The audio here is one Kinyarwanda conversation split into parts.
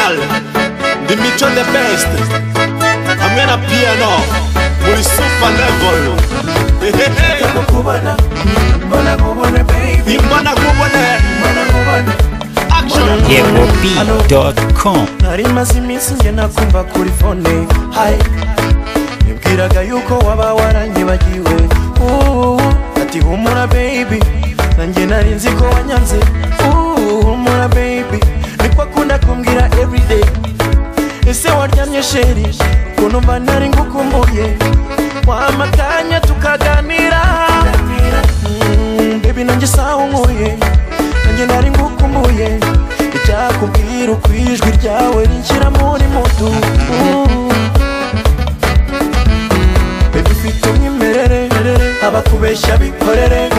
original, the Micho the best. I'm gonna piano, muri super level. Action. YegoB.com. Nari maze iminsi nge nakumva kuri phone. Hi, nibwiraga yuko waba waranyibagiwe. Ati humura baby, nanjye nari nzi ko wanyanze. Humura baby, niko akunda kumbwira everyday. Ese waryamye sheri, ko numva nari ngukumbuye. Wamakanya tukaganira. Baby nanjye sawa unkuye, nanjye nari ngukumbuye. Icyakubwira uko ijwi ryawe rinshyira muri mudu. Baby ufite umwimerere, abakubeshya bikorere.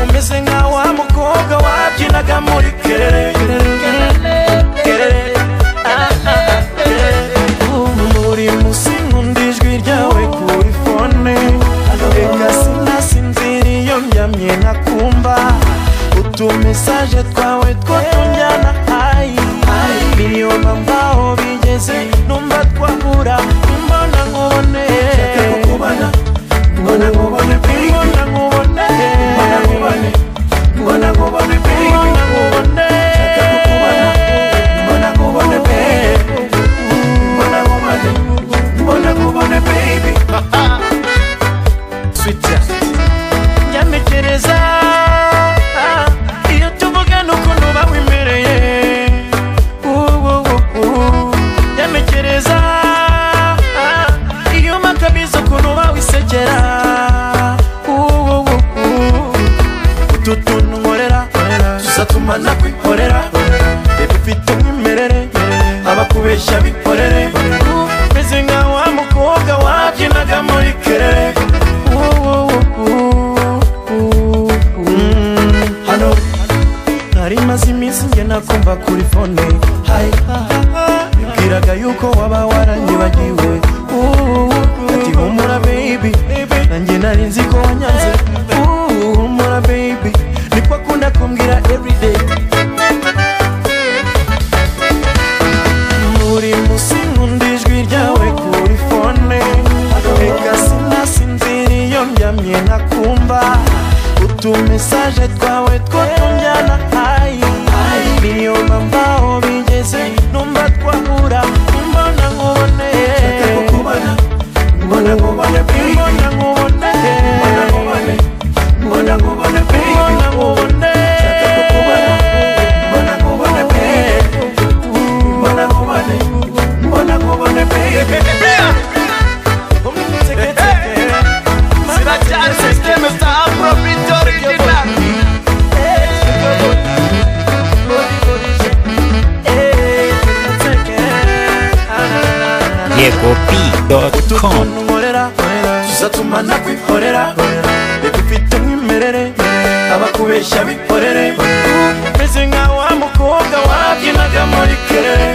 Umeze nka wa mukobwa wabyinaga muri kerere. Muri musi nkunda ijwi ryawe kuri phone. Reka sinasinzira iyo ndyamye nakumva utumesaje twawe two tunjyana hayi. Niyo mpamvu aho bigeze numva twahura. Mbona nkubone, mbona nkubone, mbona nkubone, mbona nkubone, mbona nkubone, mbona nkubone, mbona nkubone baby. Sweet nyamekereza iyo tuvugana ukuntu uba wimereye. Nyamekereza iyo makabiza ukuntu uba wisekera. Utu tuntu nkorera tuzatuma nakwihorera. Baby ufite umwimerere, abakubeshya bikorere. Meze nka wa mukobwa wabyinaga muri kerere. Hano nari maze iminsi nge nakumva kuri phone. Hi, nibwiraga yuko waba waranyibagiwe. Ati humura baby, nanjye nari nzi ko wanyanze. Humura baby, niko akunda kumbwira everyday. Muri musi nkunda ijwi ryawe kuri phone. Reka sinasinzira iyo ndyamye nakumva utumesaje twawe two tunjyana hayi. Niyo mpamvu aho bigeze numva twahura. Mbona nkubone, mbona nkubone, mbona nkubone, mbona nkubone, mbona nkubone, mbona nkubone baby. Mbona nkubone, mbona nkubone, mbona nkubone baby. YegoB.com. Tuzatuma nakwihorera. Baby ufite umwimerere, abakubeshya bikorere. Meze nka wa mukobwa wabyinaga muri kerere.